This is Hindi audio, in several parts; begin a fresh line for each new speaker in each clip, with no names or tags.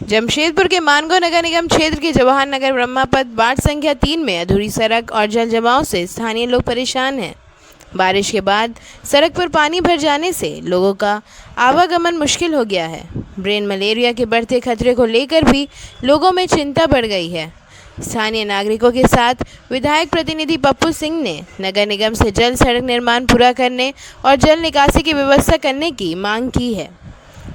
जमशेदपुर के मानगो नगर निगम क्षेत्र के जवाहर नगर ब्रह्मापत वार्ड संख्या 3 में अधूरी सड़क और जल जमाव से स्थानीय लोग परेशान हैं। बारिश के बाद सड़क पर पानी भर जाने से लोगों का आवागमन मुश्किल हो गया है। ब्रेन मलेरिया के बढ़ते खतरे को लेकर भी लोगों में चिंता बढ़ गई है। स्थानीय नागरिकों के साथ विधायक प्रतिनिधि पप्पू सिंह ने नगर निगम से जल्द सड़क निर्माण पूरा करने और जल निकासी की व्यवस्था करने की मांग की है।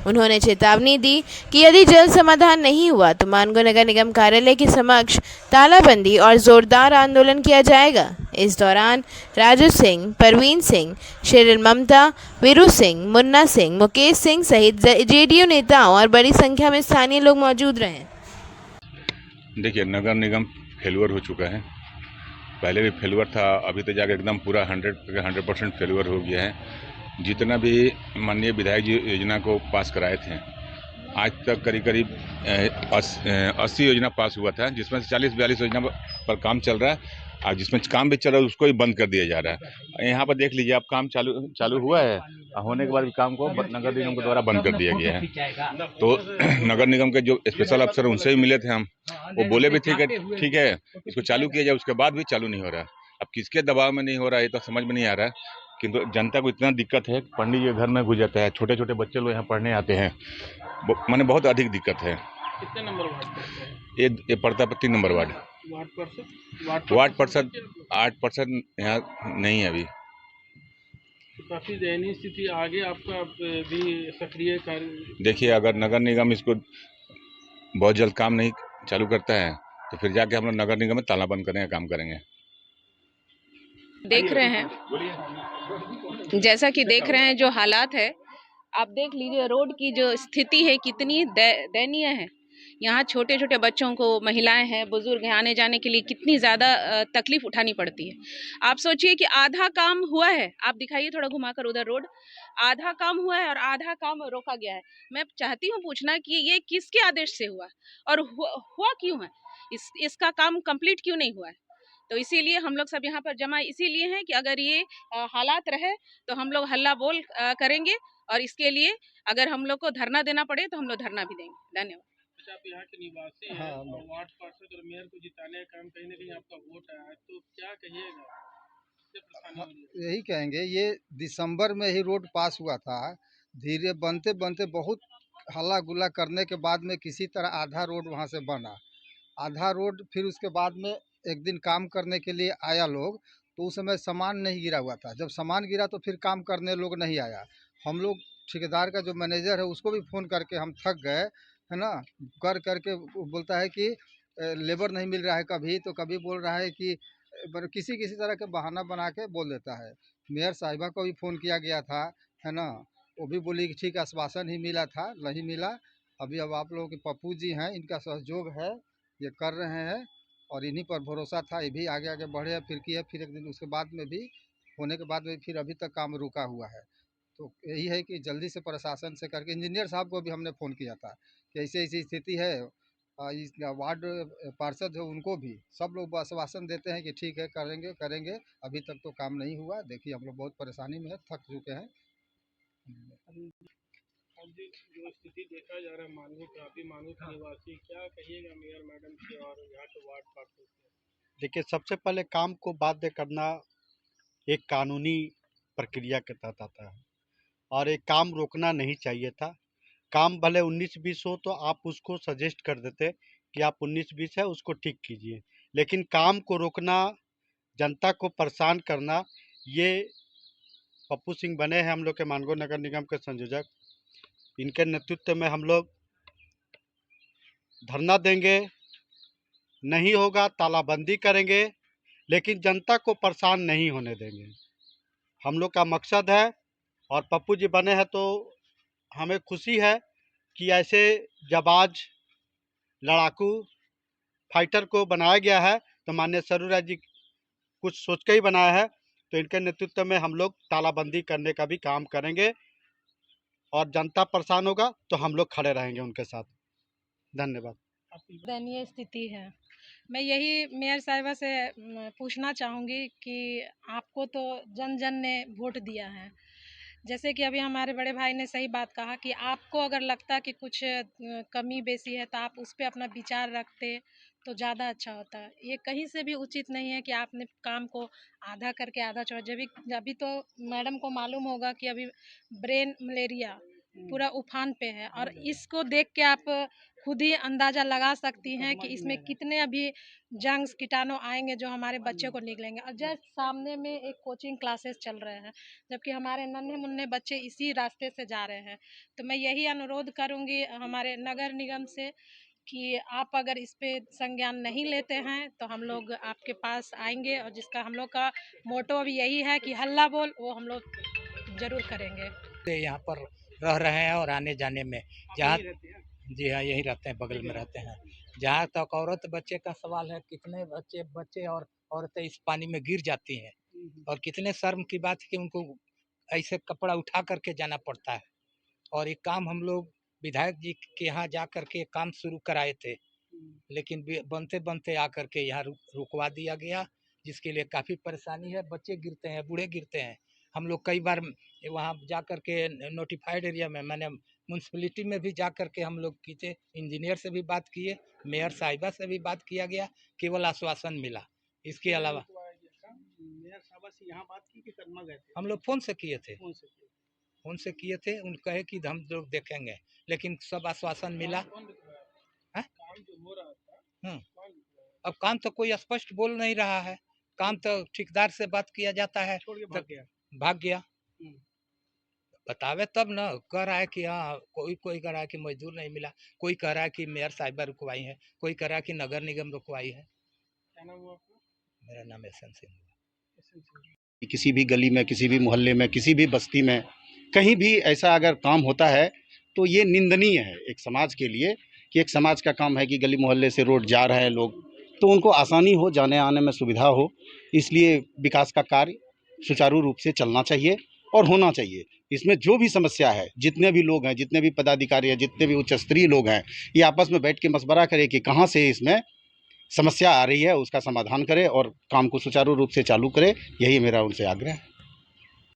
उन्होंने चेतावनी दी कि यदि जल्द समाधान नहीं हुआ तो मानगो नगर निगम कार्यालय के समक्ष तालाबंदी और जोरदार आंदोलन किया जाएगा। इस दौरान राजू सिंह, परवीन सिंह, शेरिल ममता, वीरू सिंह, मुन्ना सिंह, मुकेश सिंह सहित जेडीयू नेताओं और बड़ी संख्या में स्थानीय लोग मौजूद रहे।
देखिए, नगर निगम फेलुअर हो चुका है। पहले भी फेलुअर था, अभी तो जाकर एकदम पूरा 100% फेलुअर हो गया है। जितना भी माननीय विधायक जी योजना को पास कराए थे, आज तक करीब 80 योजना पास हुआ था, जिसमें से 40-42 योजना पर काम चल रहा है और जिसमें काम भी चल रहा है उसको ही बंद कर दिया जा रहा है। यहाँ पर देख लीजिए, अब काम चालू हुआ है, होने के बाद काम को नगर निगम के द्वारा बंद कर दिया गया है। तो नगर निगम के जो स्पेशल अफसर उनसे भी मिले थे हम, वो बोले भी थे कि ठीक है इसको चालू किया जाए, उसके बाद भी चालू नहीं हो रहा। अब किसके दबाव में नहीं हो रहा है ये तो समझ में नहीं आ रहा है, किंतु जनता को इतना दिक्कत है, पंडित जी घर में घुस जाता है, छोटे छोटे बच्चे लोग यहाँ पढ़ने आते हैं, मैंने बहुत अधिक दिक्कत है।
कितने नंबर वार्ड पड़ता है?
ये पड़ता है 3 नंबर वार्ड। वार्ड पार्षद 8% यहाँ नहीं है अभी।
तो काफी दयनीय स्थिति आगे आपका भी सक्रिय कार्य।
देखिए, अगर नगर निगम इसको बहुत जल्द काम नहीं चालू करता है तो फिर जाके हम लोग नगर निगम में ताला बंद करने का काम करेंगे।
देख रहे हैं, जैसा कि देख रहे हैं जो हालात है, आप देख लीजिए रोड की जो स्थिति है कितनी दयनीय है। यहाँ छोटे छोटे बच्चों को, महिलाएं हैं, बुजुर्ग हैं, आने जाने के लिए कितनी ज़्यादा तकलीफ उठानी पड़ती है। आप सोचिए कि आधा काम हुआ है, आप दिखाइए थोड़ा घुमाकर उधर रोड, आधा काम हुआ है और आधा काम रोका गया है। मैं चाहती हूँ पूछना कि ये किसके आदेश से हुआ और हुआ क्यों है, इसका काम कंप्लीट क्यों नहीं हुआ है। तो इसीलिए हम लोग सब यहाँ पर जमा इसीलिए हैं कि अगर ये हालात रहे तो हम लोग हल्ला बोल करेंगे और इसके लिए अगर हम लोग को धरना देना पड़े तो हम लोग धरना भी देंगे। धन्यवाद।
अच्छा, आप यहाँ के निवासी हैं और वार्ड पार्षद और मेयर को जिताने का काम कहीं ना कहीं आपका वोट आया है, तो क्या कहिएगा?
यही कहेंगे, ये दिसंबर में ही रोड पास हुआ था, धीरे बनते बनते बहुत हल्ला गुल्ला करने के बाद में किसी तरह आधा रोड वहाँ से बना। आधा रोड फिर उसके बाद में एक दिन काम करने के लिए आया लोग, तो उस समय सामान नहीं गिरा हुआ था। जब सामान गिरा तो फिर काम करने लोग नहीं आया। हम लोग ठेकेदार का जो मैनेजर है उसको भी फ़ोन करके हम थक गए, है ना, कर करके बोलता है कि लेबर नहीं मिल रहा है, कभी तो कभी बोल रहा है कि किसी किसी तरह के बहाना बना के बोल देता है। मेयर साहिबा को भी फ़ोन किया गया था, है ना, वो भी बोली कि ठीक आश्वासन ही मिला था, नहीं मिला। अभी अब आप लोगों के पप्पू जी हैं, इनका सहयोग है, ये कर रहे हैं और इन्हीं पर भरोसा था, ये भी आगे आगे बढ़े, फिर किए, फिर एक दिन उसके बाद में भी होने के बाद में फिर अभी तक काम रुका हुआ है। तो यही है कि जल्दी से प्रशासन से करके इंजीनियर साहब को भी हमने फ़ोन किया था कि ऐसी ऐसी स्थिति है। इस वार्ड पार्षद है उनको भी सब लोग आश्वासन देते हैं कि ठीक है करेंगे करेंगे। अभी तक तो काम नहीं हुआ। देखिए हम लोग बहुत परेशानी में है, थक चुके हैं।
जो स्थिति देखा जा रहा है मानगो का, अभी मानगो के निवासी, क्या कहिएगा मेयर मैडम से और यहाँ के वार्ड पार्षद से?
देखिए, सबसे पहले काम को बाध्य करना एक कानूनी प्रक्रिया के तहत आता है और एक काम रोकना नहीं चाहिए था। काम भले 19-20 हो तो आप उसको सजेस्ट कर देते कि आप 19-20 है उसको ठीक कीजिए, लेकिन काम को रोकना, जनता को परेशान करना, ये पप्पू सिंह बने हैं हम लोग के मानगो नगर निगम के संयोजक, इनके नेतृत्व में हम लोग धरना देंगे, नहीं होगा तालाबंदी करेंगे, लेकिन जनता को परेशान नहीं होने देंगे। हम लोग का मकसद है और पप्पू जी बने हैं तो हमें खुशी है कि ऐसे जाबाज लड़ाकू फाइटर को बनाया गया है। तो माननीय सरूराय जी कुछ सोच के ही बनाया है, तो इनके नेतृत्व में हम लोग तालाबंदी करने का भी काम करेंगे और जनता परेशान होगा तो हम लोग खड़े रहेंगे उनके साथ। धन्यवाद।
दयनीय स्थिति है। मैं यही मेयर साहिबा से पूछना चाहूँगी कि आपको तो जन जन ने वोट दिया है, जैसे कि अभी हमारे बड़े भाई ने सही बात कहा कि आपको अगर लगता कि कुछ कमी बेसी है तो आप उस पर अपना विचार रखते तो ज़्यादा अच्छा होता। ये कहीं से भी उचित नहीं है कि आपने काम को आधा करके आधा छोड़ा। जब अभी तो मैडम को मालूम होगा कि अभी ब्रेन मलेरिया पूरा उफान पे है, और इसको देख के आप खुद ही अंदाज़ा लगा सकती हैं कि इसमें कितने अभी जंग्स कीटाणु आएंगे जो हमारे बच्चे को निकलेंगे। और जस्ट सामने में एक कोचिंग क्लासेस चल रहे हैं, जबकि हमारे नन्हे मुन्ने बच्चे इसी रास्ते से जा रहे हैं। तो मैं यही अनुरोध करूंगी हमारे नगर निगम से कि आप अगर इस पे संज्ञान नहीं लेते हैं तो हम लोग आपके पास आएंगे, और जिसका हम लोग का मोटो भी यही है कि हल्ला बोल, वो हम लोग जरूर करेंगे।
यहाँ पर रह रहे हैं और आने जाने में जहाँ, जी हाँ, यही रहते हैं, बगल में रहते हैं। जहाँ तक औरत बच्चे का सवाल है, कितने बच्चे और औरतें इस पानी में गिर जाती हैं, और कितने शर्म की बात है कि उनको ऐसे कपड़ा उठा करके जाना पड़ता है। और ये काम हम लोग विधायक जी के यहाँ जा करके काम शुरू कराए थे, लेकिन बनते बनते आकर के यहाँ रुकवा दिया गया, जिसके लिए काफ़ी परेशानी है। बच्चे गिरते हैं, बूढ़े गिरते हैं। हम लोग कई बार वहाँ जा कर के नोटिफाइड एरिया में, मैंने म्यूनसिपलिटी में भी जा कर के हम लोग किए, इंजीनियर से भी बात किए, मेयर साहिबा से भी बात किया गया, केवल आश्वासन मिला। इसके अलावा
मेयर साहब से यहाँ बात की कि करमा गए थे?
हम लोग फ़ोन से किए थे,
कौन से थे?
फ़ोन से किए थे। उन कहे कि हम लोग देखेंगे, लेकिन सब आश्वासन मिला।
कौन रुकवाया?
हैं?
काम जो हो रहा था
हम्म।
कौन रुकवाया?
अब काम तो कोई स्पष्ट बोल नहीं रहा है। काम तो ठेकेदार से बात किया जाता है,
छोड़ के भाग गया।
भाग गया।
हम्म।
बतावे तब न। कह रहा है कि हाँ, कोई कह रहा है कि मजदूर नहीं मिला, कोई कह रहा है कि मेयर साहिबा रुकवाई है, कोई कह रहा है कि नगर निगम रुकवाई है।
क्या नाम हुआ आपका?
मेरा नाम एहसन सिंह है।
किसी भी गली में, किसी भी मोहल्ले में, किसी भी बस्ती में, कहीं भी ऐसा अगर काम होता है तो ये निंदनीय है एक समाज के लिए, कि एक समाज का काम है कि गली मोहल्ले से रोड जा रहे हैं लोग, तो उनको आसानी हो, जाने आने में सुविधा हो। इसलिए विकास का कार्य सुचारू रूप से चलना चाहिए और होना चाहिए। इसमें जो भी समस्या है, जितने भी लोग हैं, जितने भी पदाधिकारी हैं, जितने भी उच्च स्तरीय लोग हैं, ये आपस में बैठ के मशवरा करें कि कहाँ से इसमें समस्या आ रही है, उसका समाधान करें और काम को सुचारू रूप से चालू करें। यही मेरा उनसे आग्रह है।